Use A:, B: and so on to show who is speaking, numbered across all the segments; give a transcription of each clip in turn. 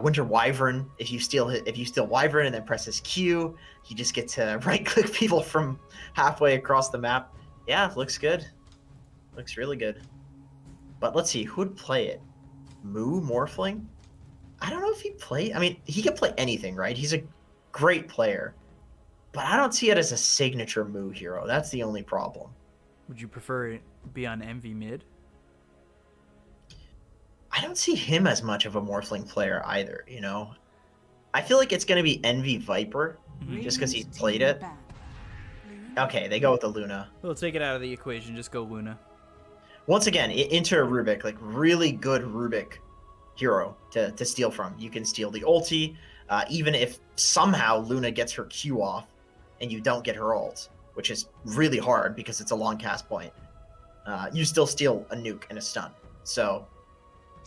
A: Winter Wyvern. If you steal Wyvern and then press his Q, you just get to right-click people from halfway across the map. Yeah, looks good. Looks really good. But let's see, who'd play it? Moo Morphling? I don't know if he'd play. I mean, he can play anything, right? He's a great player. But I don't see it as a signature Moo hero. That's the only problem.
B: Would you prefer it be on MV mid?
A: I don't see him as much of a Morphling player either, you know? I feel like it's going to be Envy Viper, just because he's played it. Okay, they go with the Luna.
B: We'll take it out of the equation. Just go Luna.
A: Once again, into a Rubik, like really good Rubik hero to steal from. You can steal the ulti, even if somehow Luna gets her Q off and you don't get her ult, which is really hard because it's a long cast point. You still steal a nuke and a stun. So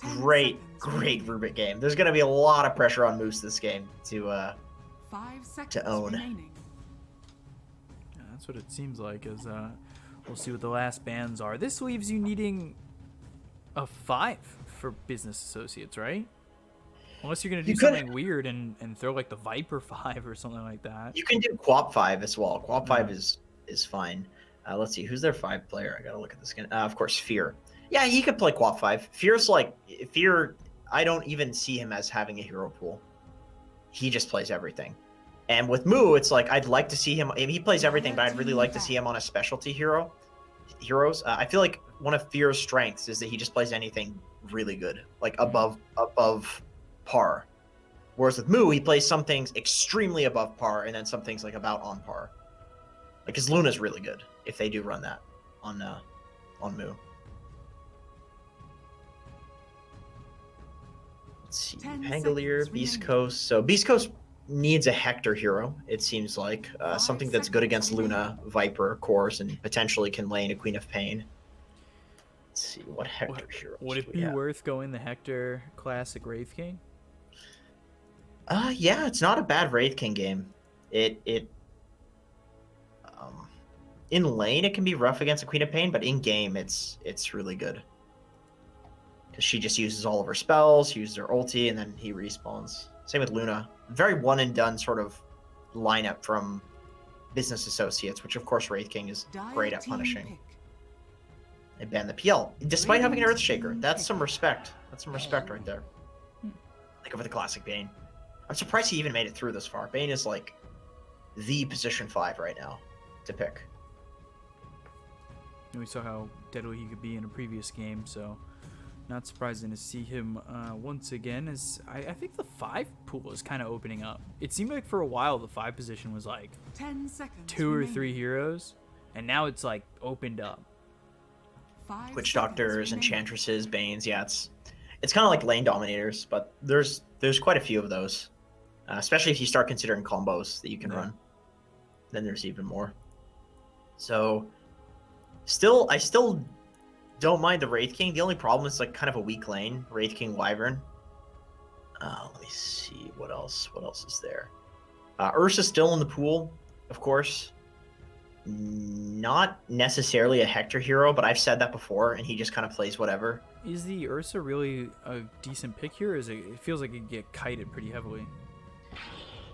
A: great Rubik game. There's going to be a lot of pressure on Moose this game to own.
B: Yeah, that's what it seems like. As we'll see what the last bans are. This leaves you needing a 5 for business associates, right? Unless you're going to do something weird and throw like the Viper 5 or something like that.
A: You can do Quap 5 as well. Quap 5 is fine. Let's see, who's their 5 player? I got to look at this again. Of course, Fear. Yeah, he could play Quap 5. Fear, I don't even see him as having a hero pool. He just plays everything. And with Moo, it's like, I'd like to see him, he plays everything, but I'd really like to see him on a specialty heroes. I feel like one of Fear's strengths is that he just plays anything really good, like above par. Whereas with Moo, he plays some things extremely above par and then some things like about on par. Like his Luna's really good if they do run that on Moo. Let's see, Pangolier, Beast Coast. So Beast Coast needs a Hector hero, it seems like. Something that's good against Luna, Viper, of course, and potentially can lane a Queen of Pain. Let's see, what Hector hero
B: would it be worth going the Hector classic Wraith King?
A: Yeah, it's not a bad Wraith King game. In lane it can be rough against a Queen of Pain, but in game it's really good. Because she just uses all of her spells, she uses her ulti, and then he respawns. Same with Luna. Very one and done sort of lineup from business associates, which of course Wraith King is great at punishing. They ban the PL, despite having an Earthshaker. That's some respect. That's some respect right there. Like over the classic Bane. I'm surprised he even made it through this far. Bane is like the position 5 right now to pick.
B: And we saw how deadly he could be in a previous game, so not surprising to see him once again. As I think the 5 pool is kind of opening up. It seemed like for a while the 5 position was like
C: 10 seconds
B: 2 or 3 heroes, and now it's like opened up.
A: Witch Doctors, Enchantresses, Banes. Yeah, it's kind of like lane dominators, but there's quite a few of those, especially if you start considering combos that you can run. Then there's even more. So, I still don't mind the Wraith King. The only problem is like kind of a weak lane. Wraith King Wyvern. Let me see what else. What else is there? Ursa's still in the pool, of course. Not necessarily a Hector hero, but I've said that before, and he just kind of plays whatever.
B: Is the Ursa really a decent pick here? It feels like it get kited pretty heavily.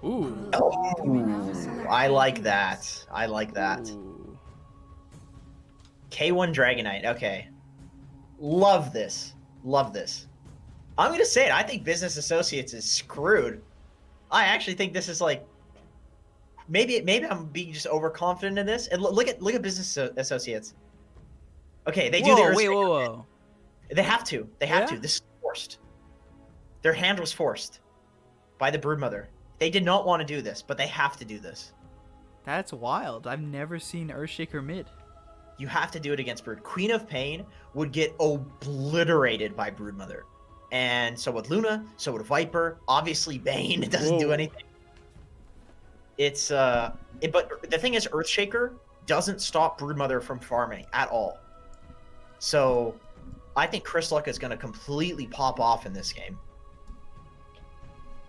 B: Ooh.
A: Oh, I like that. I like that.
B: Ooh.
A: K1 Dragonite. Okay. Love this. Love this. I'm going to say it. I think Business Associates is screwed. I actually think this is like... Maybe I'm being just overconfident in this. And look at Business Associates. Okay, they do the Earth Shaker.
B: Whoa.
A: They have to. They have to. This is forced. Their hand was forced by the Broodmother. They did not want to do this, but they have to do this.
B: That's wild. I've never seen Earthshaker mid.
A: You have to do it against Brood. Queen of Pain would get obliterated by Broodmother. And so would Luna, so would Viper. Obviously, Bane doesn't do anything. It's but the thing is, Earthshaker doesn't stop Broodmother from farming at all. So I think Crystalluck is going to completely pop off in this game.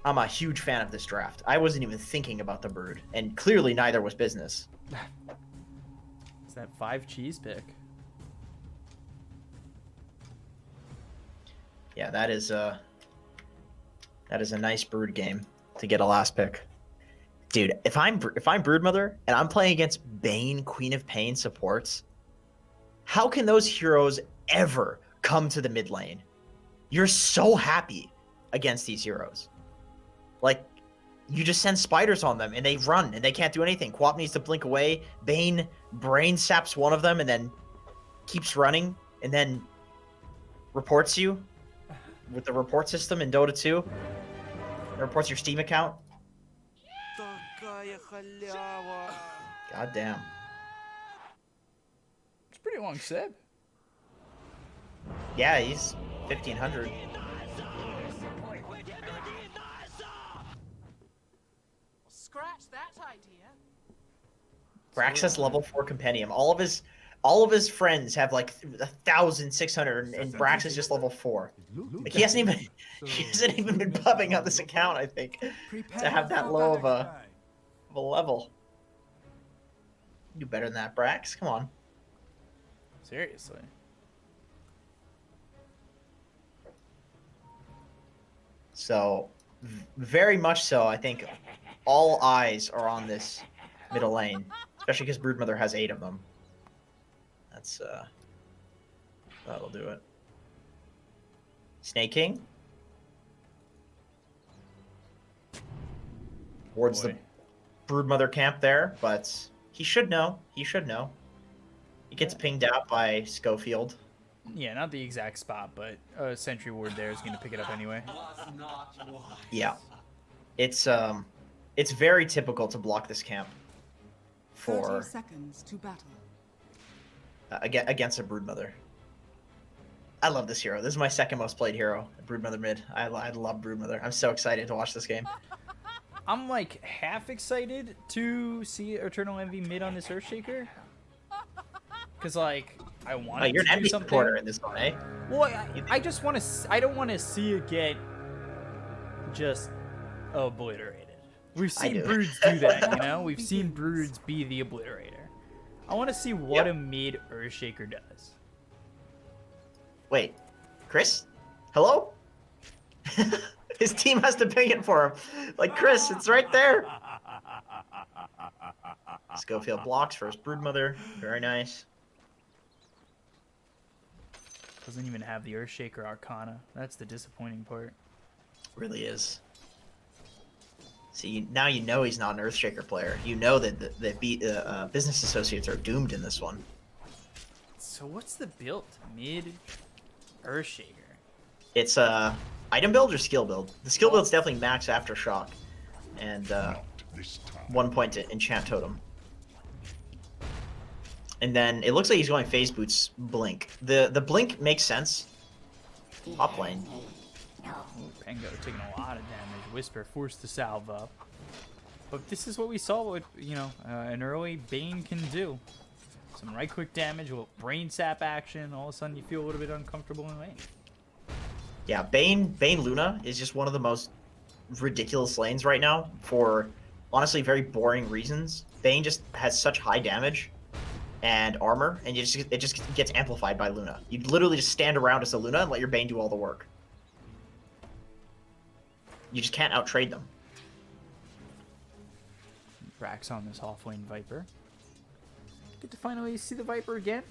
A: I'm a huge fan of this draft. I wasn't even thinking about the Brood, and clearly neither was Business.
B: It's that 5 cheese pick.
A: Yeah, that is That is a nice brood game to get a last pick. Dude, if I'm Broodmother and I'm playing against Bane, Queen of Pain supports, how can those heroes ever come to the mid lane? You're so happy against these heroes. Like, you just send spiders on them and they run and they can't do anything. Quap needs to blink away. Bane brain saps one of them and then keeps running and then reports you with the report system in Dota 2. It reports your Steam account. God damn.
B: It's pretty long Seb.
A: Yeah, he's 1500.
C: Scratch that idea.
A: Brax has level 4 compendium. All of his friends have like 1,600 and Brax is just level 4. Like he hasn't even been pubbing on this account, I think, to have that low of a level. You do better than that, Brax. Come on.
B: Seriously.
A: So, very much so, I think all eyes are on this middle lane, especially because Broodmother has 8 of them. That's that'll do it. Snake King towards the Broodmother camp there, but he should know. He should know. He gets pinged out by Schofield.
B: Yeah, not the exact spot, but a sentry ward there is going to pick it up anyway.
A: Yeah, it's very typical to block this camp for
C: 30 seconds to battle.
A: Against a Broodmother. I love this hero. This is my second most played hero, Broodmother mid. I love Broodmother. I'm so excited to watch this game.
B: I'm like half excited to see Eternal Envy mid on this Earthshaker. Because like I want to
A: you're an
B: do
A: envy
B: something.
A: supporter in this one, eh?
B: Well, I just want to. I don't want to see it get just obliterated. We've seen Broods do that, you know. We've seen Broods be the obliterator. I want to see what a mid Earthshaker does.
A: Wait, Chris? Hello? His team has to ping it for him. Like, Chris, it's right there. Schofield blocks for his Broodmother. Very nice.
B: Doesn't even have the Earthshaker Arcana. That's the disappointing part.
A: Really is. See, now you know he's not an Earthshaker player. You know that the business associates are doomed in this one.
B: So what's the build? Mid Earthshaker.
A: It's item build or skill build? The skill build's definitely max Aftershock and 1 point to enchant totem. And then it looks like he's going phase boots blink. The blink makes sense. Top lane.
B: Pango taking a lot of damage. Whisper forced to salve up. But this is what we saw what an early Bane can do. Some right click damage, a little brain sap action, all of a sudden you feel a little bit uncomfortable in lane.
A: Yeah, Bane Luna is just one of the most ridiculous lanes right now for honestly very boring reasons. Bane just has such high damage and armor, and it just gets amplified by Luna. You literally just stand around as a Luna and let your Bane do all the work. You just can't outtrade them.
B: Brax on this offlane Viper. Get to finally see the Viper again.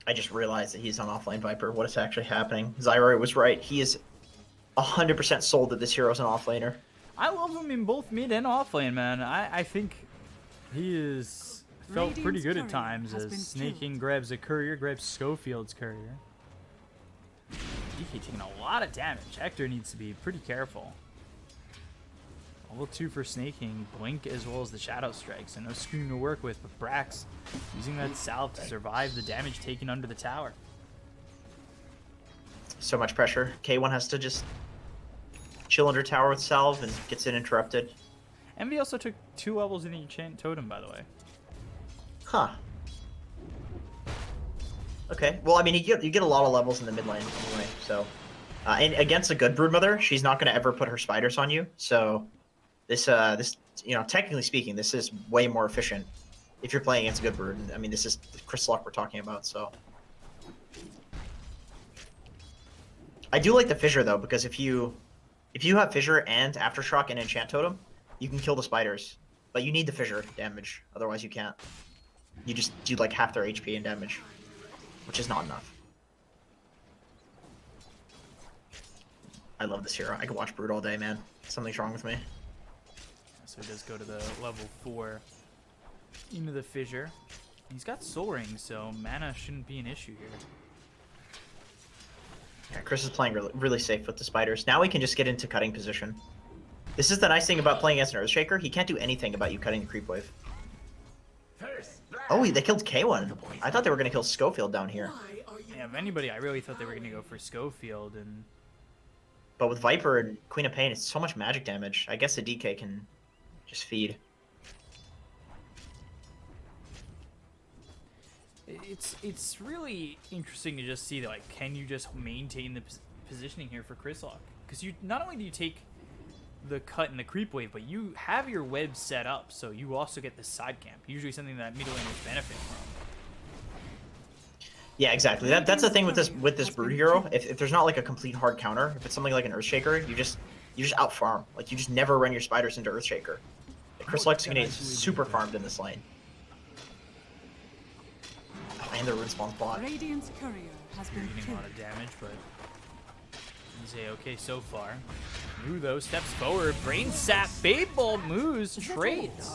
A: I just realized that he's on offlane Viper. What is actually happening? Zyroy was right. He is 100% sold that this hero is an offlaner.
B: I love him in both mid and offlane, man. I think he is felt pretty good at times as Snake King grabs a courier, grabs Schofield's courier. DK taking a lot of damage. Hector needs to be pretty careful. Level 2 for Snake King, Blink as well as the Shadow Strikes, and no Scream to work with, but Brax using that salve to survive the damage taken under the tower.
A: So much pressure. K1 has to just chill under tower with salve and gets it interrupted.
B: Envy also took 2 levels in the Enchant Totem, by the way.
A: Huh. Okay. Well, I mean, you get a lot of levels in the mid lane anyway, so... and against a good Broodmother, she's not going to ever put her spiders on you, so... This, technically speaking, this is way more efficient if you're playing against a good Brood. I mean, this is Chris Luck we're talking about, so... I do like the Fissure, though, because if you If you have Fissure and Aftershock and Enchant Totem, you can kill the spiders. But you need the Fissure damage, otherwise you can't. You just do like half their HP and damage, which is not enough. I love this hero. I could watch Brood all day, man. Something's wrong with me.
B: So he does go to the level 4 into the Fissure. He's got Soul Ring, so mana shouldn't be an issue here.
A: Yeah, Chris is playing really safe with the spiders. Now we can just get into cutting position. This is the nice thing about playing against an Earthshaker. He can't do anything about you cutting the creep wave. Oh, they killed K1. I thought they were going to kill Schofield down here.
B: Yeah, if anybody, I really thought they were going to go for Schofield.
A: But with Viper and Queen of Pain, it's so much magic damage. I guess the DK can just feed.
B: It's really interesting to just see, like, can you just maintain the positioning here for Chrysalok? Because you not only do you take the cut and the creep wave, but you have your web set up, so you also get the side camp. Usually something that middle laners benefit from.
A: Yeah, exactly. That's the thing with this Brood hero. If there's not like a complete hard counter, if it's something like an Earthshaker, you just out farm. Like you just never run your spiders into Earthshaker. Like, Chrysalok's gonna get super farmed in this lane. Oh, and the rune spawn's bot.
C: Radiant's courier has been
B: You're getting a
C: killed.
B: lot of damage, but he's okay so far. Moo, though, steps forward. Brain Sap, Fable, moves, trades.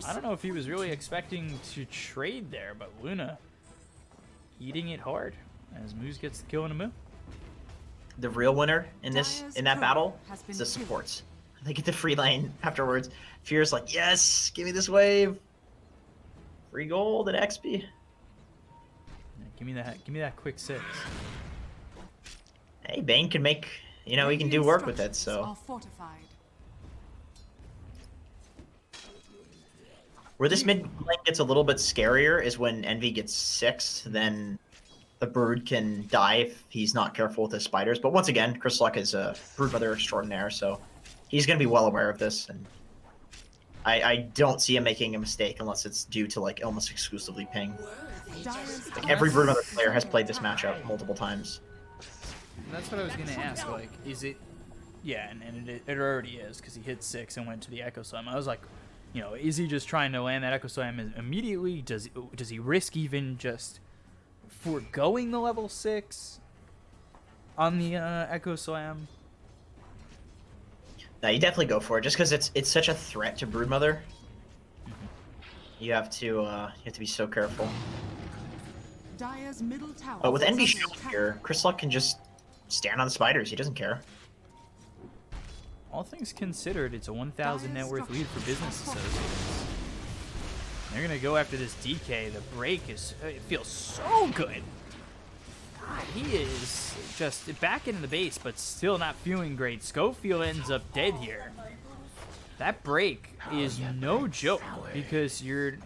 B: I don't know if he was really expecting to trade there, but Luna eating it hard as Moose gets the kill in a Moo.
A: The real winner in that battle is the supports. They get the free lane afterwards. Fear's like, yes, give me this wave. Free gold and XP.
B: Yeah, give me that quick 6.
A: Hey, Bane can make, he can do work with it, so.
C: Are fortified.
A: Where this mid lane gets a little bit scarier is when Envy gets 6, then the Brood can die if he's not careful with his spiders. But once again, Chrysalok is a Brood Mother extraordinaire, so he's going to be well aware of this. And I don't see him making a mistake unless it's due to like almost exclusively ping. Like every Brood Mother player has played this matchup multiple times.
B: And that's what I was going to ask. Like, is it... Yeah, and it already is, because he hit 6 and went to the Echo Slam. I was like, is he just trying to land that Echo Slam immediately? Does he risk even just foregoing the level 6 on the Echo Slam?
A: No, you definitely go for it, just because it's such a threat to Brood Mother. You have to be so careful.
C: Dire's middle tower.
A: But with
C: is
A: Envy
C: under
A: Shield
C: attack.
A: here, Chrysalok can just stand on the spiders. He doesn't care.
B: All things considered, it's a 1,000 net worth lead for Business Associates. They're going to go after this DK. The break it feels so good. God, he is just back into the base, but still not feeling great. Schofield ends up dead here. That break is no joke because you're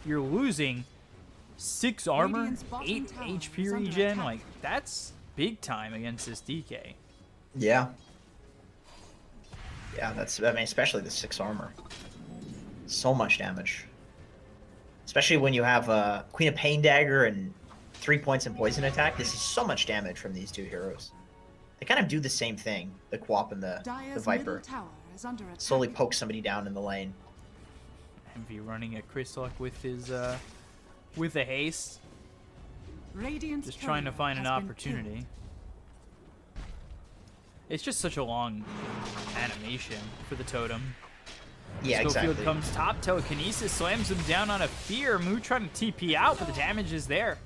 B: losing 6 armor,
C: Radiant's bottom
B: 8
C: tower
B: HP
C: is under
B: regen.
C: attack.
B: Like, that's big time against this DK.
A: Yeah. Yeah, especially the 6 armor. So much damage. Especially when you have Queen of Pain Dagger and 3 points in poison attack. This is so much damage from these 2 heroes. They kind of do the same thing, the Bkop and the
C: Dire's
A: Viper.
C: middle tower is under attack.
A: Slowly poke somebody down in the lane.
B: Envy running at Chrysalok with his with a haste,
C: Radiant's
B: just trying to
C: courier
B: find an
C: has been
B: opportunity.
C: killed.
B: It's just such a long animation for the totem.
A: Yeah,
B: Schofield
A: exactly.
B: comes top, telekinesis, slams him down on a fear. Moo trying to TP out, but the damage is there.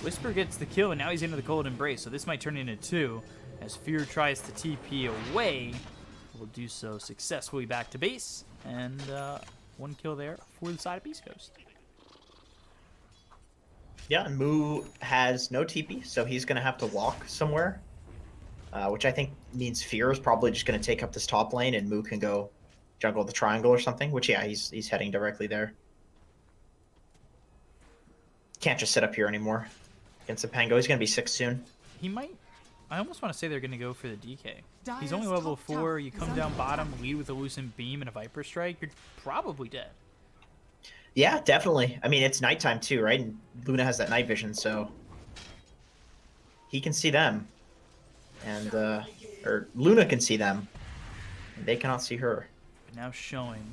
B: Whisper gets the kill, and now he's into the cold embrace, so this might turn into 2. As Fear tries to TP away, will do so successfully back to base, and 1 kill there for the side of Beast Coast.
A: Yeah, and Moo has no TP, so he's going to have to walk somewhere. Which I think means Fear is probably just going to take up this top lane, and Moo can go juggle the triangle or something, which, yeah, he's heading directly there. Can't just sit up here anymore against the Pango. He's going to be 6 soon.
B: He might... I almost want to say they're going to go for the DK. He's
C: Dire's
B: only level
C: top
B: 4.
C: tower
B: You
C: is
B: come
C: under
B: down bottom,
C: attack.
B: lead with a Lucent Beam and a Viper Strike, you're probably dead.
A: Yeah, definitely. I mean, it's nighttime too, right? And Luna has that night vision, so he can see them. And or Luna can see them, and they cannot see her.
B: But now showing.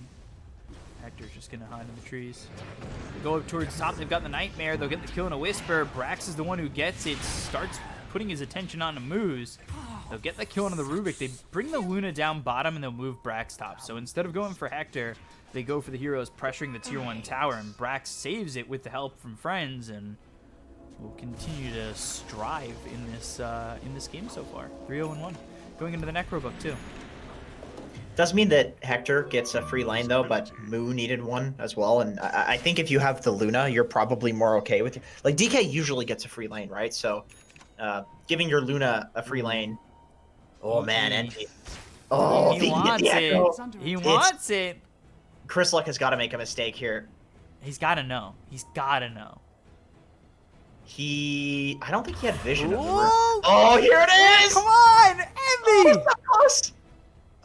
B: Hector's just gonna hide in the trees. They go up towards top. They've got the Nightmare. They'll get the kill in a whisper. Brax is the one who gets it. Starts putting his attention on the Moose. They'll get the kill on the Rubik. They bring the Luna down bottom and they'll move Brax top. So instead of going for Hector, they go for the heroes pressuring the tier 1 tower, and Brax saves it with the help from friends and will continue to strive in this game so far. 3-0-1. Going into the Necro book too.
A: Does mean that Hector gets a free lane though, but Moo needed one as well. And I think if you have the Luna, you're probably more okay with it. Like DK usually gets a free lane, right? So giving your Luna a free lane. Oh man, Envy. Oh,
B: He wants it. He wants it.
A: Chris Luck has got to make a mistake here.
B: He's got to know. He's got to know.
A: I don't think he had vision of the room.
B: Whoa!
A: Oh, here it is!
B: Come on, Envy!
A: Oh, close.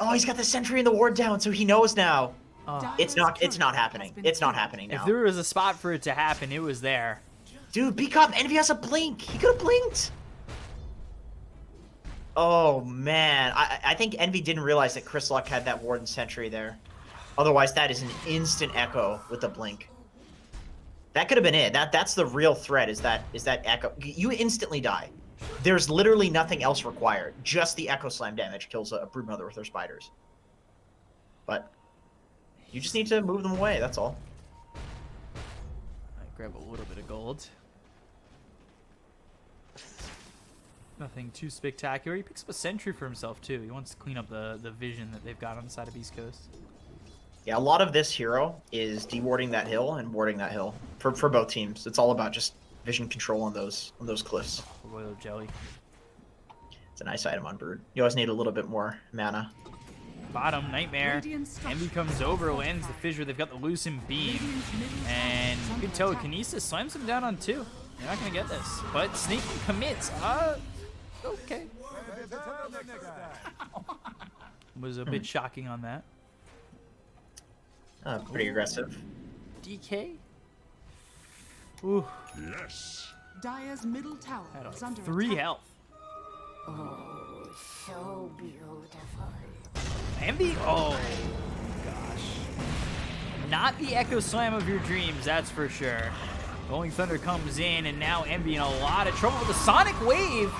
A: Oh, he's got the sentry and the ward down, so he knows now.
B: Oh.
A: It's not happening. It's not happening now.
B: If there was a spot for it to happen, it was there.
A: Dude, Bkop, Envy has a blink. He could have blinked. Oh, man. I think Envy didn't realize that Chris Luck had that ward and sentry there. Otherwise, that is an instant echo with the blink. That could have been it. That's the real threat, is that echo. You instantly die. There's literally nothing else required. Just the echo slam damage kills a broodmother with her spiders. But you just need to move them away, that's all.
B: I grab a little bit of gold. Nothing too spectacular. He picks up a sentry for himself too. He wants to clean up the vision that they've got on the side of Beast Coast.
A: Yeah, a lot of this hero is dewarding that hill and warding that hill for both teams. It's all about just vision control on those cliffs.
B: Royal Jelly.
A: It's a nice item on Brood. You always need a little bit more mana.
B: Bottom, Nightmare. Envy comes over, lands the fissure. They've got the Loosen Beam. And good telekinesis slams him down on 2. You're not going to get this. But Snake commits. Okay. Was a bit shocking on that.
A: Pretty aggressive.
B: DK? Ooh.
D: Yes.
C: Dire's middle tower
B: Had
C: is under
B: 3
C: attack.
B: health.
E: Oh, so beautiful.
B: Envy? Oh, gosh. Not the Echo Slam of your dreams, that's for sure. Rolling Thunder comes in, and now Envy in a lot of trouble with the Sonic Wave.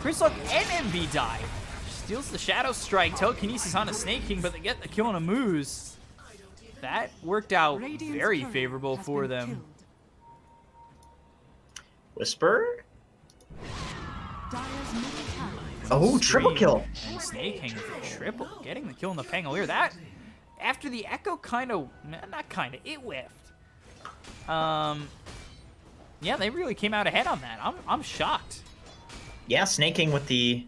B: Chris Luck and Envy die. Steals the Shadow Strike. Telekinesis on a Snake King, but they get the kill on a Moose. That worked out very favorable for them.
A: Whisper?
C: Dire's middle tower.
A: Oh, triple kill.
B: And Snake King with a triple. Getting the kill on the Pangolier. That, after the Echo it whiffed. Yeah, they really came out ahead on that. I'm shocked.
A: Yeah, Snake King with the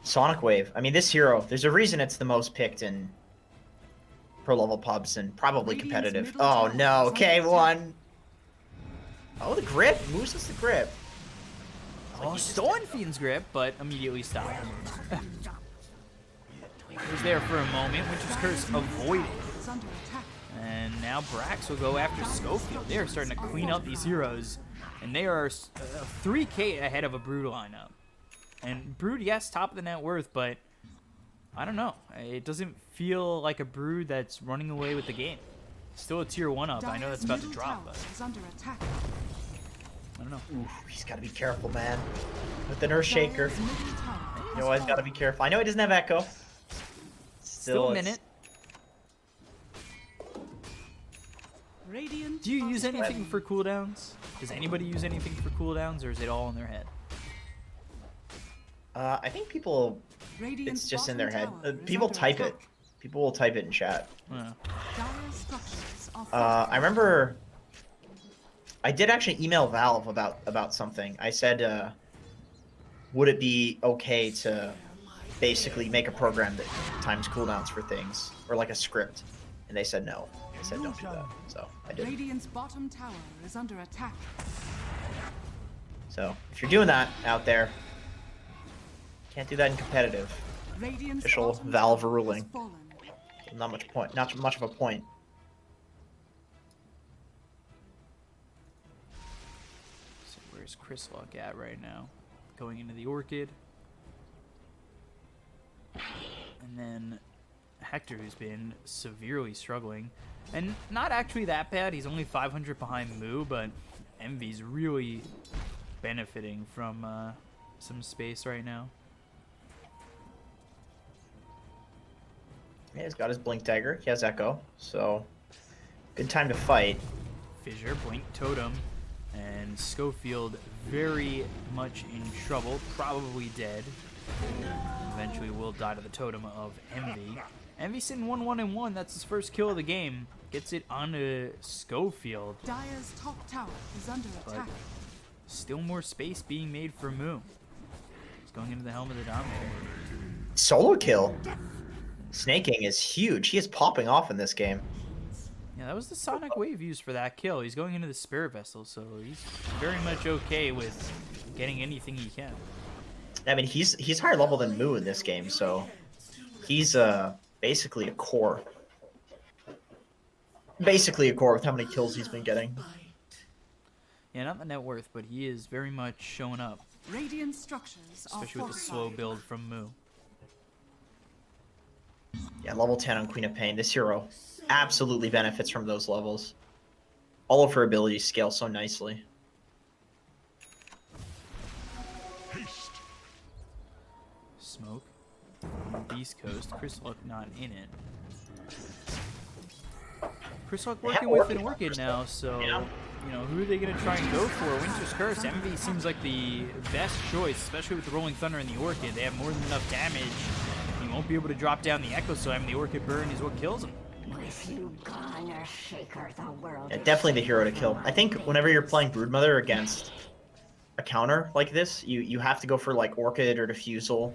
A: Sonic Wave. I mean, this hero, there's a reason it's the most picked in pro level pubs and probably competitive. Oh no, K1. Oh, the grip. Moose is the grip.
B: Oh, stolen Fiend's grip, but immediately stopped. He was there for a moment, Witch's Curse avoided.
C: Is under attack.
B: And now Brax will go after Schofield. They are starting to clean up these heroes. And they are 3K ahead of a Brood lineup. And Brood, yes, top of the net worth, but I don't know. It doesn't feel like a Brood that's running away with the game. Still a tier 1 up. I know that's about to drop, but
C: Is under attack.
B: I don't know.
A: Ooh, he's got to be careful, man. With the Nurse Shaker.
C: Dire's middle tower
A: You
C: has
A: always got to
C: fallen.
A: be careful. I know he doesn't have Echo.
B: Still a
A: it's-
B: minute.
C: Radiant
B: Do you use
C: are
B: anything for cooldowns? Does anybody use anything for cooldowns, or is it all in their head?
A: I think people,
C: Radiant's
A: it's just in
C: bottom
A: their head.
C: tower is
A: People
C: under
A: type it.
C: attack.
A: People will type it in chat.
C: Dire's structures are
A: I remember I did actually email Valve about something. I said, would it be okay to basically make a program that times cooldowns for things, or like a script? And they said no. They said don't do that. So I did.
C: Radiant's bottom tower is under attack.
A: So if you're doing that out there, can't do that in competitive.
C: Radiant's
A: Official
C: bottom
A: Valve
C: tower
A: ruling.
C: has fallen.
A: Not much point. Not much of a point.
B: So where's Chris Luck at right now? Going into the Orchid. And then Hector, who's been severely struggling. And not actually that bad. He's only 500 behind Moo, but Envy's really benefiting from some space right now.
A: Yeah, he's got his Blink Dagger. He has Echo, so good time to fight.
B: Fissure, Blink Totem, and Schofield very much in trouble, probably dead. Eventually will die to the Totem of Envy. Envy sitting 1-1-1, that's his first kill of the game. Gets it onto Schofield.
C: Dire's top tower is under attack.
B: Still more space being made for Moo. He's going into the Helm of the Dominator.
A: Solo kill. Snaking is huge. He is popping off in this game.
B: Yeah, that was the Sonic Wave used for that kill. He's going into the Spirit Vessel, so he's very much okay with getting anything he can.
A: I mean, he's higher level than Moo in this game, so he's basically a core. Basically a core with how many kills he's been getting.
B: Yeah, not the net worth, but he is very much showing up,
C: Radiant structures are
B: especially with the slow
C: fortified.
B: build from Moo.
A: Yeah, level 10 on Queen of Pain. This hero absolutely benefits from those levels. All of her abilities scale so nicely.
B: Smoke. Beast Coast. Chris Luck not in it. Chris Luck working with an Orchid now, so you know, who are they going to try and go for? Winter's Curse. Envy seems like the best choice, especially with the Rolling Thunder and the Orchid. They have more than enough damage. He won't be able to drop down the Echo Slam. The Orchid Burn is what kills him.
E: With you gone, a shaker, the world
A: Yeah,
E: is
A: definitely the hero to kill. I think whenever you're playing Broodmother against a counter like this, you have to go for like Orchid or Diffusal.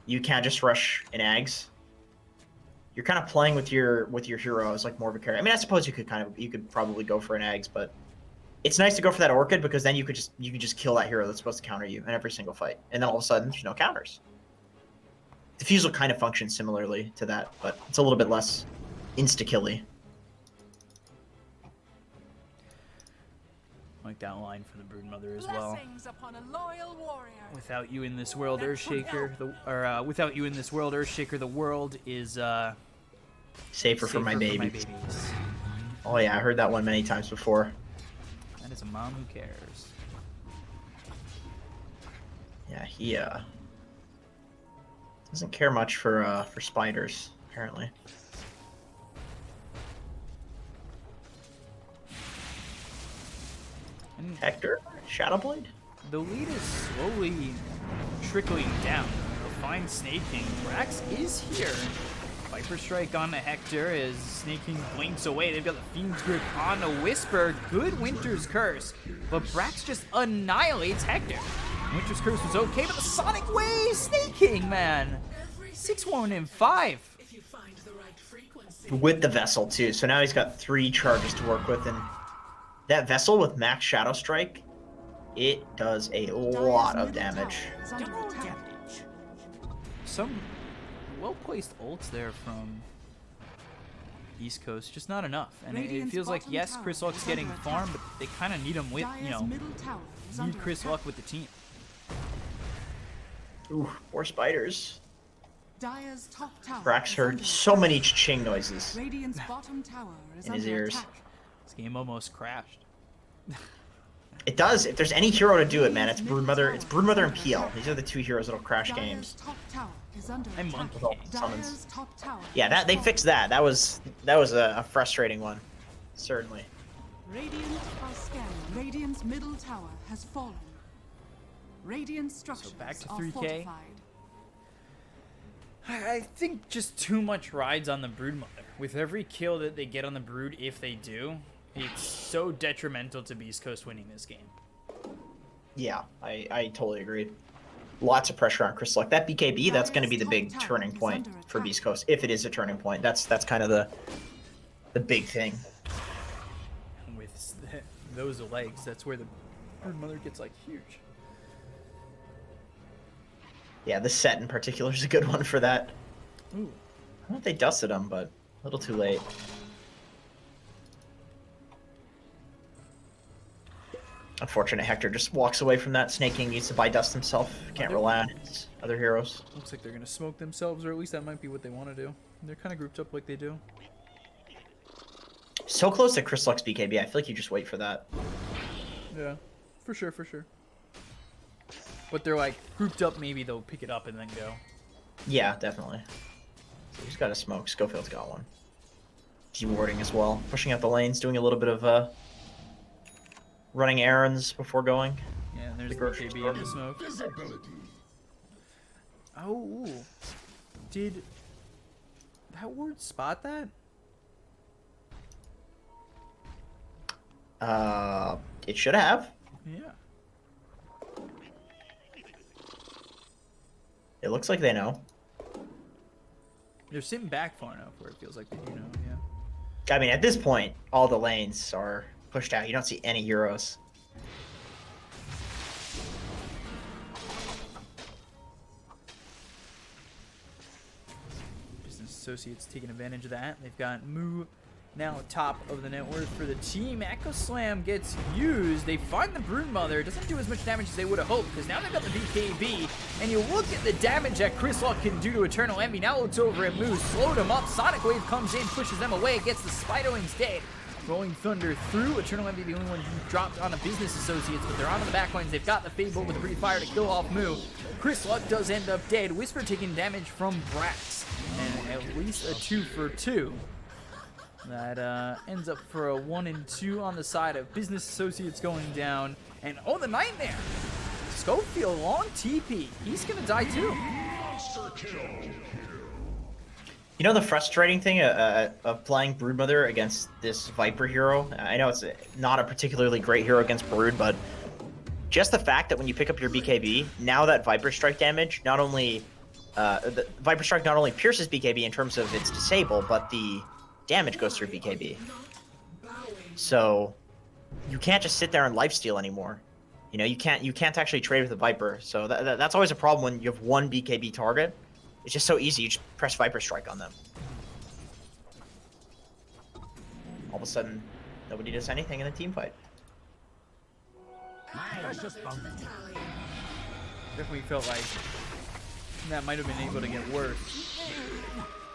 A: You can't just rush an Ags. You're kind of playing with your hero as like more of a carry. I mean, I suppose you could probably go for an Ags, but it's nice to go for that Orchid because then you can just kill that hero that's supposed to counter you in every single fight, and then all of a sudden there's no counters. Diffusal kind of functions similarly to that, but it's a little bit less insta-killy.
B: Like that line for the Broodmother as well.
C: Blessings upon a loyal warrior.
B: Without you in this world, Earthshaker, without you in this world, Earthshaker, the world is
A: Safer for my baby.
B: babies.
A: Oh yeah, I heard that one many times before.
B: That is a mom who cares.
A: Yeah, he doesn't care much for spiders, apparently.
B: And
A: Hector, Shadowblade?
B: the lead is slowly trickling down. A fine Snaking. Brax is here. Viper Strike on the Hector as Snaking blinks away. They've got the Fiend's Grip on the Whisper. Good Winter's Curse. But Brax just annihilates Hector. Winter's Curse was okay, but the Sonic Wave Snaking, man. 6-1 and 5.
A: With the Vessel, too. So now he's got 3 charges to work with, and that Vessel with max Shadow Strike, it does a lot of damage.
B: Some well-placed ults there from East Coast, just not enough. And it feels like, yes, Chris Luck's getting farm, but they kind of need him with, you know, need Chris Luck with the team.
A: Ooh, more spiders.
C: Dire's top tower
A: Brax
C: is
A: heard
C: under
A: so
C: attack.
A: many ching noises
C: Radiant's bottom tower is
A: in his
C: under
A: ears.
C: attack.
B: This game almost crashed.
A: It does. If there's any hero to do it, man, it's Broodmother. It's Broodmother and PL. These are the 2 heroes that'll crash
C: Dire's
A: games.
C: top tower is under
B: And
C: attack.
B: Monkey
A: Well,
B: King.
A: summons.
C: Dire's top tower
A: Yeah, that they
C: is
A: fixed that. That was a frustrating one, certainly.
C: Radiant are scanning. Radiant's middle tower has fallen. Radiant structures
B: back to
C: are
B: 3K.
C: fortified.
B: I think just too much rides on the Broodmother. With every kill that they get on the Brood, if they do, it's so detrimental to Beast Coast winning this game.
A: Yeah, I totally agree. Lots of pressure on Chris Luck. That BKB, that's going to be the big turning point for Beast Coast, if it is a turning point. That's kind of the big thing.
B: With those legs, that's where the Broodmother gets like huge.
A: Yeah, this set in particular is a good one for that.
B: Ooh.
A: I don't know if they dusted him, but a little too late. Unfortunate Hector just walks away from that. Snake King needs to buy dust himself. Can't rely on his other heroes.
B: Looks like they're gonna smoke themselves, or at least that might be what they want to do. They're kind of grouped up like they do.
A: So close to Chris Luck's BKB. I feel like you just wait for that.
B: Yeah, for sure, for sure. But they're like grouped up. Maybe they'll pick it up and then go.
A: Yeah, definitely. So he's got a smoke. Schofield's got one. Dewarding as well. Pushing out the lanes, doing a little bit of running errands before going.
B: Yeah, and there's the
A: grocery
B: BKB
A: store.
B: in the smoke. Oh, did that ward spot that?
A: It should have.
B: Yeah.
A: It looks like they know.
B: They're sitting back far enough where it feels like they do know, yeah.
A: I mean, at this point, all the lanes are pushed out. You don't see any heroes.
B: Business Associates taking advantage of that. They've got Moo now top of the net worth for the team. Echo Slam gets used. They find the Broodmother. It doesn't do as much damage as they would have hoped, because now they've got the BKB. And you look at the damage that Chris Luck can do to Eternal Envy. Now looks over at Moo, slowed him up. Sonic Wave comes in, pushes them away, gets the Spider Wings dead. Rolling Thunder through. Eternal Envy, the only one who dropped on a Business Associates, but they're onto the back lines. They've got the Fable with the Breathe Fire to kill off Moo. Chris Luck does end up dead. Whisper taking damage from Brax. And at least a 2 for 2. That ends up for a 1 and 2 on the side of Business Associates going down. And oh, the Nightmare! Schofield on TP. He's gonna die too.
A: You know the frustrating thing of playing Broodmother against this Viper hero? I know it's not a particularly great hero against Brood, but just the fact that when you pick up your BKB, now that Viper Strike damage, not only the Viper Strike not only pierces BKB in terms of its disable, but the damage goes through BKB. So you can't just sit there and lifesteal anymore. You know, you can't actually trade with the Viper. So that's always a problem when you have one BKB target. It's just so easy. You just press Viper Strike on them. All of a sudden, nobody does anything in a team fight.
B: Definitely felt like that might have been able to get worse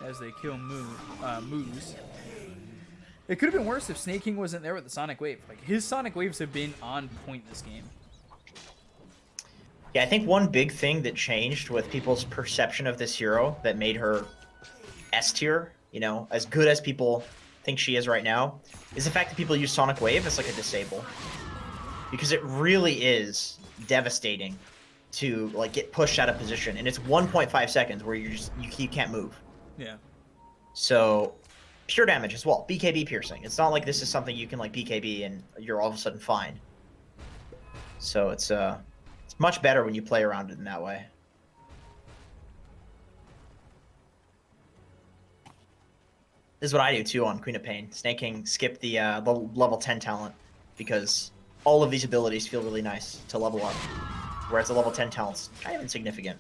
B: as they kill Moose. It could have been worse if Snake King wasn't there with the Sonic Wave. Like, his Sonic Waves have been on point this game.
A: Yeah, I think one big thing that changed with people's perception of this hero that made her S tier, you know, as good as people think she is right now, is the fact that people use Sonic Wave as like a disable. Because it really is devastating to like get pushed out of position, and it's 1.5 seconds where you can't move.
B: Yeah.
A: So pure damage as well. BKB piercing. It's not like this is something you can like BKB and you're all of a sudden fine. So it's much better when you play around it in that way. This is what I do too on Queen of Pain. Snake King skip the level 10 talent because all of these abilities feel really nice to level up, whereas the level 10 talent's kind of insignificant.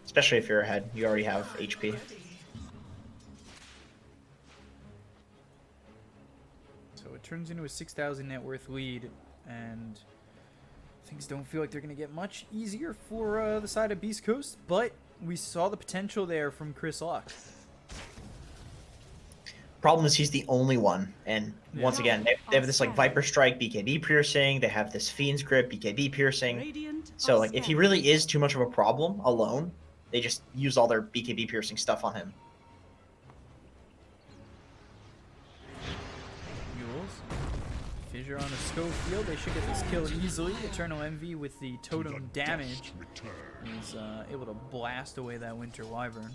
A: Especially if you're ahead, you already have HP.
B: So it turns into a 6,000 net worth lead, and things don't feel like they're going to get much easier for the side of Beast Coast, but we saw the potential there from Chris Luck.
A: Problem is he's the only one, and once again, they have this like Viper Strike, BKB piercing, they have this Fiend's Grip, BKB piercing. So like if he really is too much of a problem alone, they just use all their BKB piercing stuff on him.
B: Mules. Fissure on a Schofield. They should get this kill easily. Eternal Envy with the totem damage is able to blast away that Winter Wyvern.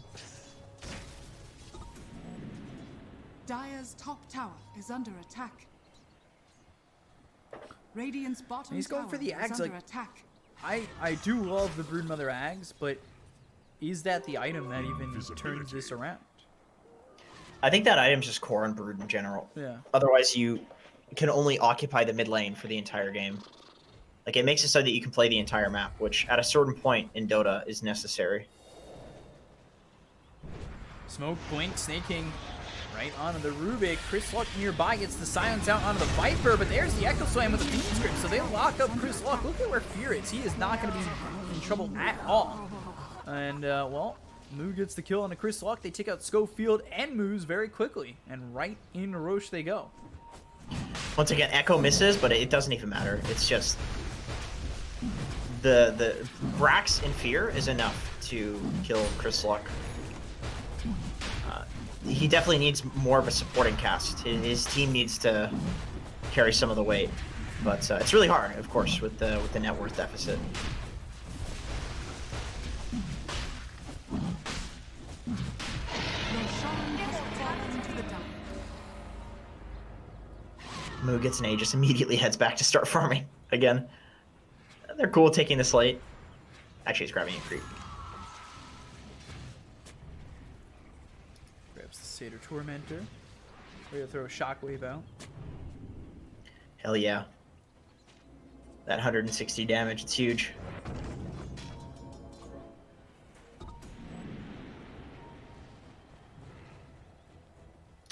C: Dire's top tower is under attack. Radiant's bottom
B: He's going
C: tower
B: for the
C: is
B: Ags,
C: under
B: like-
C: attack.
B: I do love the Broodmother Ags, but is that the item that even turns this around?
A: I think that item's just core and Brood in general.
B: Yeah.
A: Otherwise, you can only occupy the mid lane for the entire game. Like, it makes it so that you can play the entire map, which at a certain point in Dota is necessary.
B: Smoke, blink, Snake King right onto the Rubik. Chris Luck nearby gets the silence out onto the Viper, but there's the Echo Slam with the Fiend's Grip, so they lock up Chris Luck. Look at where Fear is. He is not going to be in trouble at all. And, well, Moo gets the kill on the Chris Luck. They take out Schofield and Moose very quickly, and right in Roche they go.
A: Once again, Echo misses, but it doesn't even matter. It's just the Brax in Fear is enough to kill Chris Luck. He definitely needs more of a supporting cast. His team needs to carry some of the weight, but it's really hard, of course, with the net worth deficit. Moo gets an A, just immediately heads back to start farming again. They're cool taking the slate. Actually, he's grabbing a creep.
B: Grabs the Satyr Tormentor. Ready to throw a Shockwave out.
A: Hell yeah. That 160 damage, it's huge.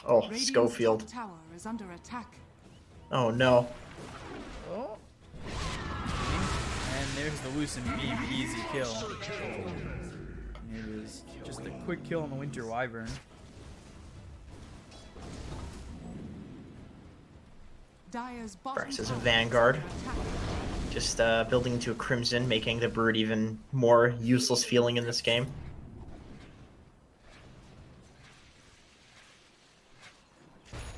A: Oh,
C: Radiant's
A: Schofield.
C: top tower is under attack.
A: Oh no.
B: Oh. And there's the Lucent Beam, easy kill. It is just a quick kill on the Winter Wyvern.
C: Dire's bottom
A: Brax is a
C: tower
A: Vanguard.
C: is under attack.
A: Just building into a Crimson, making the Brood even more useless feeling in this game.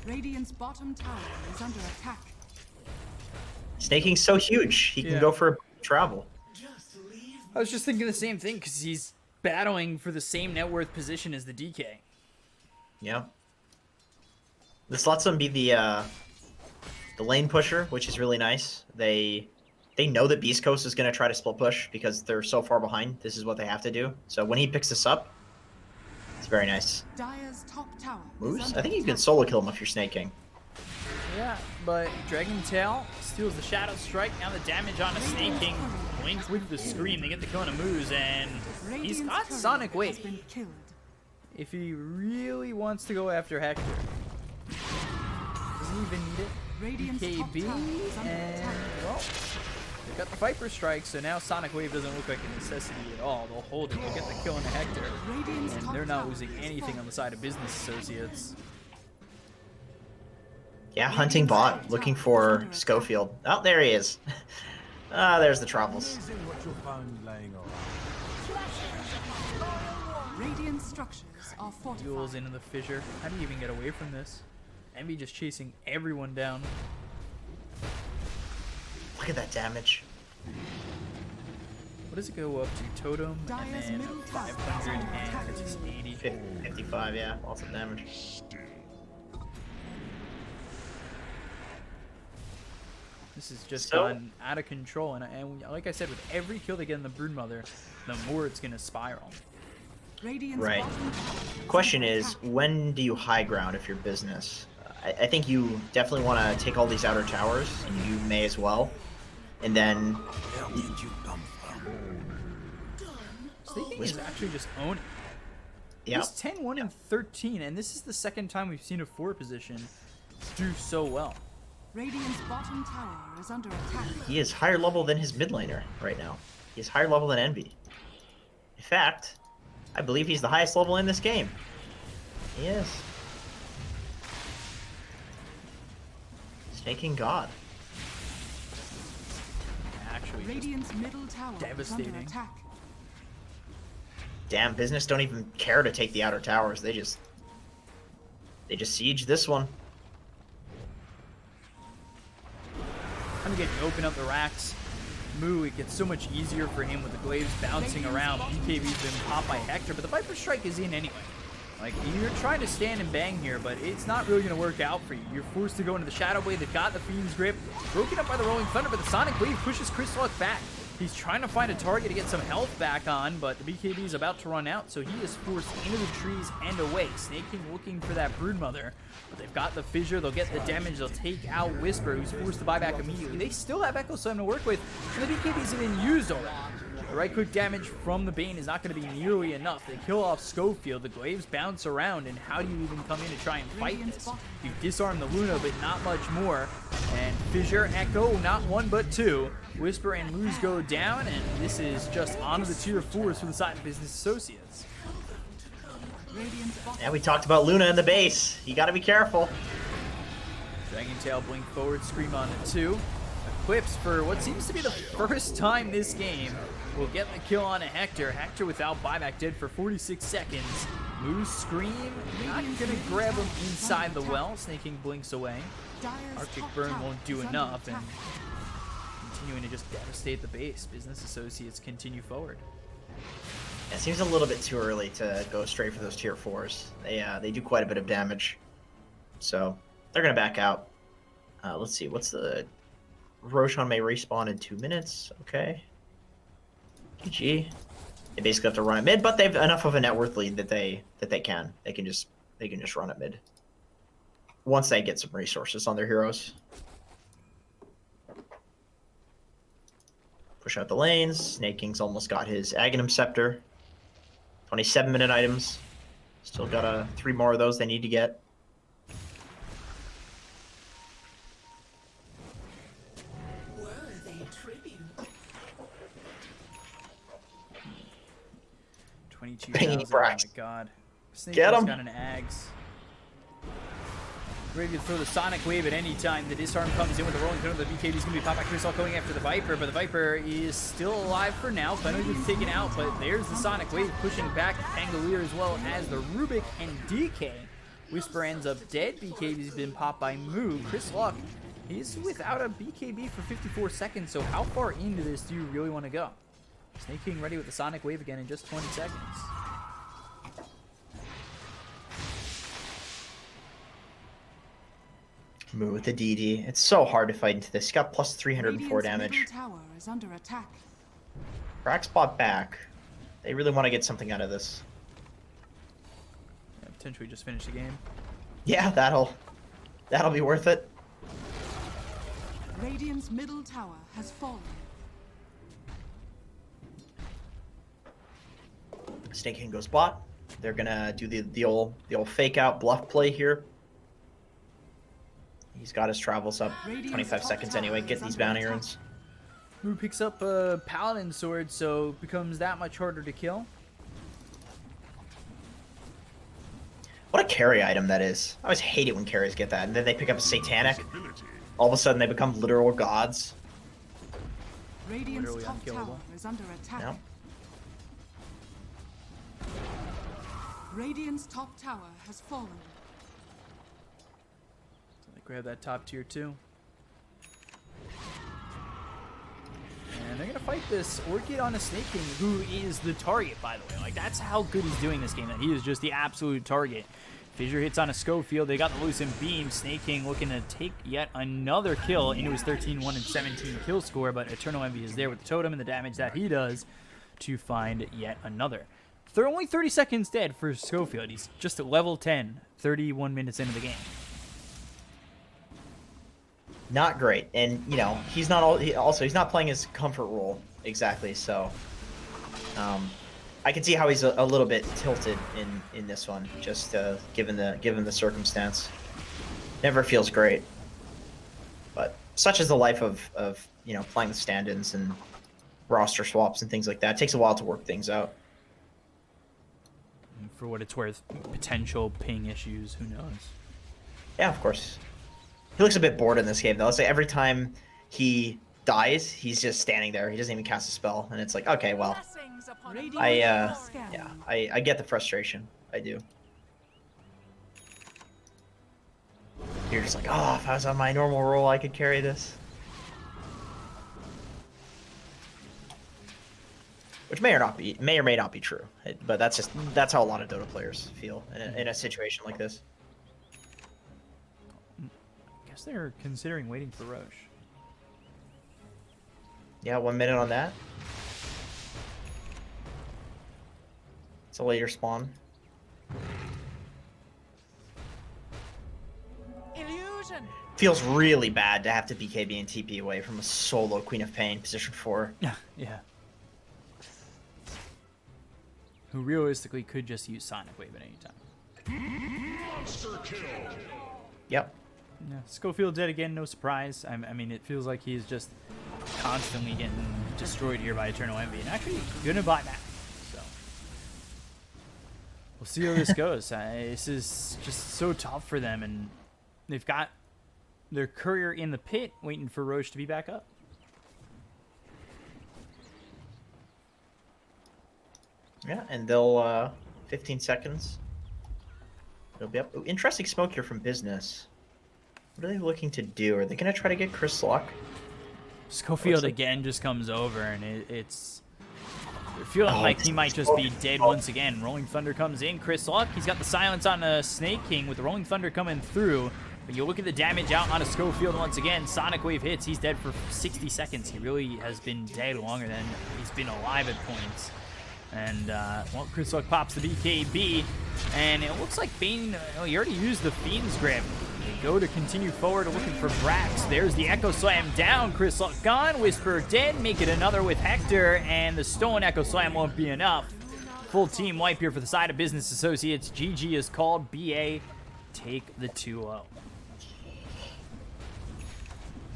C: Radiant's bottom tower is under attack.
A: Snaking's so huge, he can
B: Yeah.
A: go for travel.
B: I was just thinking the same thing because he's battling for the same net worth position as the DK.
A: Yeah. This lets them be the lane pusher, which is really nice. They know that Beast Coast is going to try to split push because they're so far behind. This is what they have to do. So when he picks this up, it's very nice.
C: Dire's top tower is
A: Moose?
C: under
A: I think you can
C: attack.
A: solo kill him if you're snaking.
B: Yeah, but Dragon Tail steals the Shadow Strike. Now the damage on a Snake King. Blink with the Scream. They get the kill on a Moose, and he's
C: Radiant's
B: got
C: turret
B: Sonic
C: has
B: Wave.
C: been killed.
B: If he really wants to go after Hector. Doesn't even need it.
C: Radiant's top
B: KB,
C: tower is under
B: and,
C: attack.
B: well, they've got the Viper Strike, so now Sonic Wave doesn't look like a necessity at all. They'll hold it. They'll get the kill on the Hector.
C: Radiant's
B: And
C: top
B: they're not
C: tower
B: losing
C: is
B: anything
C: falling.
B: on the side of Business Associates.
A: Yeah, hunting bot, looking for Schofield. Oh, there he is. Ah, there's the Travels.
C: Radiant structures are
B: Duels
C: fortified.
B: into the fissure. How do you even get away from this? Envy just chasing everyone down.
A: Look at that damage.
B: What does it go up to? Totem, and
C: Dire's
B: then
C: middle tower
B: 500
C: is under
B: and just 80.
A: 55, yeah, lots of damage.
B: This has just
A: So-
B: gone out of control, and like I said, with every kill they get in the Broodmother, the more it's gonna spiral.
C: Radiant's
A: Right.
C: bottom tower is
A: Question
C: under
A: is,
C: attack.
A: when do you high ground if you're business? I think you definitely want to take all these outer towers, and you may as well. And then,
B: Snaking is actually just owning.
A: yeah,
B: He's 10-1 and 13, and this is the second time we've seen a 4 position do so well.
C: Radiant's bottom tower is under attack.
A: he is higher level than his mid laner right now. He is higher level than Envy. In fact, I believe he's the highest level in this game. He is. Snaking God.
B: Actually, just
C: Radiant's middle tower is
B: devastating.
C: under attack.
A: Damn, business don't even care to take the outer towers. They just siege this one.
B: I'm gonna open up the racks. Moo, it gets so much easier for him with the glaives bouncing around. BKB's been popped by Hector, but the Viper Strike is in anyway. Like, you're trying to stand and bang here, but it's not really going to work out for you. You're forced to go into the Shadow Blade. They've got the Fiend's Grip. Broken up by the Rolling Thunder, but the Sonic Wave pushes Chris Luck back. He's trying to find a target to get some health back on, but the BKB is about to run out, so he is forced into the trees and away. Snake King looking for that Broodmother, but they've got the Fissure. They'll get the damage. They'll take out Whisper, who's forced to buy back immediately. They still have Echo Slam to work with, and the BKBs have been used already. The right-click damage from the Bane is not going to be nearly enough. They kill off Schofield. The Glaives bounce around, and how do you even come in to try and fight this? You disarm the Luna, but not much more. And Fissure, Echo, not one but two. Whisper and Luz go down, and this is just onto the tier 4s for the side of Business Associates.
A: Yeah, we talked about Luna in the base. You got to be careful.
B: Dragon Tail blink forward, scream on the 2. Equips for what seems to be the first time this game will get the kill on a Hector. Hector without buyback, dead for 46 seconds. Luz scream, not gonna grab him inside the well. Snake King blinks away. Arctic Burn won't do enough, and continuing to just devastate the base. Business Associates continue forward.
A: It seems a little bit too early to go straight for those tier 4s. They do quite a bit of damage, so they're gonna back out. Let's see, what's the Roshan may respawn in 2 minutes. Okay. GG. They basically have to run it mid, but they have enough of a net worth lead that they can. They can just run it mid once they get some resources on their heroes. Push out the lanes. Snake King's almost got his Aghanim Scepter. 27-minute items. Still got 3 more of those they need to get.
B: $22,000. Oh my god. Snake King's got an Ags. Ready to throw the Sonic Wave at any time. The disarm comes in with the rolling pin. The BKB's going to be popped back to himself going after the Viper, but the Viper is still alive for now. Finally gets taken out, but there's the Sonic Wave pushing back Pangolier as well as the Rubik and DK. Whisper ends up dead. BKB's been popped by Moo. Chris Luck, he's without a BKB for 54 seconds, so how far into this do you really want to go? Snake King ready with the Sonic Wave again in just 20 seconds.
A: Moo with the DD. It's so hard to fight into this. He's got plus 304 damage.
C: Tower is under attack.
A: Crack spot back. They really want to get something out of this.
B: Yeah, potentially just finish the game.
A: Yeah, that'll be worth it.
C: Radiant's middle tower has fallen.
A: Snake King goes bot. They're gonna do the old fake out bluff play here. He's got his travels up 25 seconds anyway. Get these bounty runes.
B: Moo picks up a Paladin sword, so it becomes that much harder to kill.
A: What a carry item that is. I always hate it when carries get that. And then they pick up a Satanic. All of a sudden they become literal gods.
C: Radiant's
B: Literally
C: top
B: unkillable.
C: tower is under attack.
A: No?
C: Radiant's top tower has fallen.
B: So they grab that top tier 2. And they're going to fight this Orchid on a Snake King, who is the target, by the way. Like, that's how good he's doing this game, that he is just the absolute target. Fissure hits on a Schofield. They got the Lucent Beam. Snake King looking to take yet another kill into his 13-1 and 17 kill score, but Eternal Envy is there with the totem and the damage that he does to find yet another. They're only 30 seconds dead for Schofield. He's just at level 10, 31 minutes into the game.
A: Not great. And, you know, he's not playing his comfort role exactly, so I can see how he's a little bit tilted in this one, just given the circumstance. Never feels great. But such is the life of you know, playing with stand-ins and roster swaps and things like that. It takes a while to work things out.
B: For what it's worth, potential ping issues, who knows?
A: Yeah, of course. He looks a bit bored in this game, though. It's like every time he dies, he's just standing there. He doesn't even cast a spell, and it's like, okay, well, I get the frustration. I do. You're just like, oh, if I was on my normal role, I could carry this. Which may or may not be true, but that's how a lot of Dota players feel in a situation like this.
B: I guess they're considering waiting for Roche.
A: Yeah, 1 minute on that. It's a later spawn.
C: Illusion.
A: Feels really bad to have to BKB and TP away from a solo Queen of Pain, position 4.
B: Yeah. who realistically could just use Sonic Wave at any time.
A: Yep.
B: Yeah, Schofield dead again, no surprise. I mean, it feels like he's just constantly getting destroyed here by Eternal Envy, and actually gonna buy back. So we'll see how this goes. This is just so tough for them, and they've got their courier in the pit waiting for Roche to be back up.
A: Yeah, and they'll 15 seconds. They'll be up. Ooh, interesting smoke here from Business. What are they looking to do? Are they going to try to get Chris Lock?
B: Schofield again just comes over, and it's feeling like he might just be dead once again. Rolling Thunder comes in. Chris Luck, he's got the silence on a Snake King with the Rolling Thunder coming through. But you look at the damage out on a Schofield once again. Sonic Wave hits. He's dead for 60 seconds. He really has been dead longer than he's been alive at points. And, well, Chris Luck pops the BKB. And it looks like Bane, he already used the Fiend's Grip. They go to continue forward looking for Brax. There's the Echo Slam down. Chris Luck gone. Whisper dead. Make it another with Hector. And the stolen Echo Slam won't be enough. Full team wipe here for the side of Business Associates. GG is called. BA take the 2-0.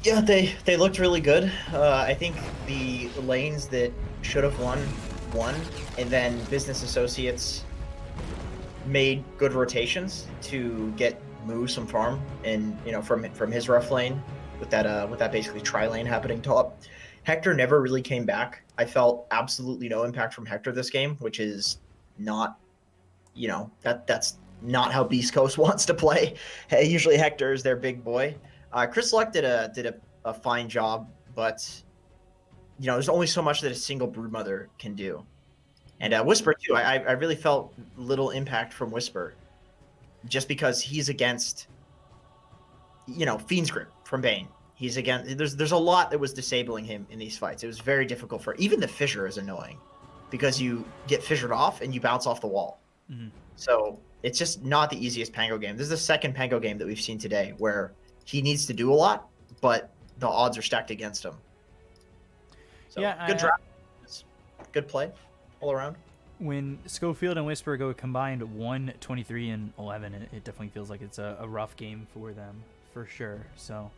A: Yeah, they looked really good. I think the lanes that should have won, and then Business Associates made good rotations to get Moo some farm, and from his rough lane with that basically tri lane happening top. Hector never really came back. I felt absolutely no impact from Hector this game, which is not, that's not how Beast Coast wants to play. Usually Hector is their big boy. Chris Luck did a fine job, but there's only so much that a single Broodmother can do. And Whisper too. I really felt little impact from Whisper, just because he's against Fiend's Grip from Bane. He's against there's a lot that was disabling him in these fights. It was very difficult for even the fissure is annoying, because you get fissured off and you bounce off the wall.
B: Mm-hmm.
A: So it's just not the easiest Pango game. This is the second Pango game that we've seen today where he needs to do a lot, but the odds are stacked against him. So,
B: yeah,
A: good draft. Good play all around.
B: When Schofield and Whisper go combined 1-23 and 11, it definitely feels like it's a rough game for them, for sure. So,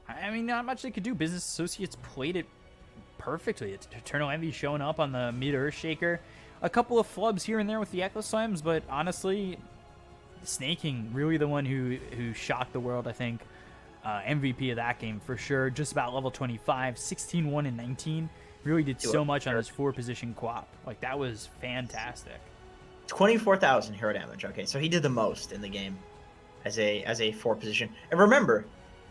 B: I mean, not much they could do. Business Associates played it perfectly. It's Eternal Envy showing up on the mid-Earthshaker. A couple of flubs here and there with the Echo Slams, but honestly, Snake King really the one who shocked the world, I think. MVP of that game for sure. Just about level 25, 16-1 and 19. Really did so much on his 4-position quap. Like, that was fantastic.
A: 24,000 hero damage. Okay, so he did the most in the game as a 4-position. And remember,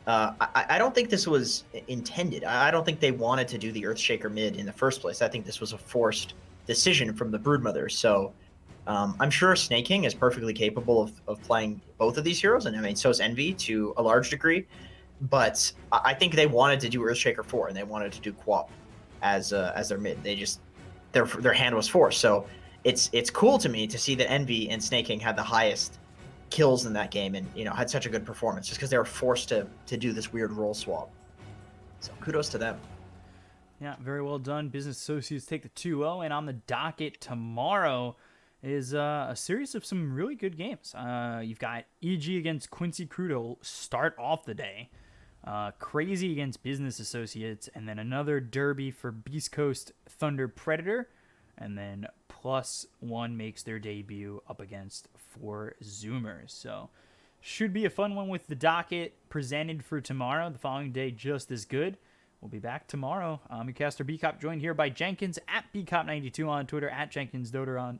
A: I don't think this was intended. I don't think they wanted to do the Earthshaker mid in the first place. I think this was a forced decision from the Broodmother. So I'm sure Snake King is perfectly capable of playing both of these heroes, and I mean, so is Envy to a large degree. But I think they wanted to do Earthshaker 4, and they wanted to do Quap as their mid. They just their hand was forced. So it's cool to me to see that Envy and Snake King had the highest kills in that game, and had such a good performance just because they were forced to do this weird role swap. So kudos to them.
B: Yeah, very well done. Business Associates take the 2-0, and on the docket tomorrow is a series of some really good games. You've got EG against Quincy Crudo start off the day. Crazy against Business Associates, and then another derby for Beast Coast Thunder Predator, and then +1 makes their debut up against 4 Zoomers. So should be a fun one with the docket presented for tomorrow. The following day just as good. We'll be back tomorrow. I'm your caster Bkop, joined here by Jenkins at Bkop92 on Twitter, at Jenkins Dota,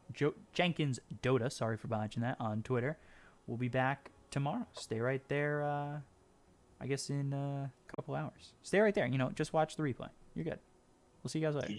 B: sorry for botching that, on Twitter. We'll be back tomorrow. Stay right there, I guess in a couple hours. Stay right there. Just watch the replay. You're good. We'll see you guys later.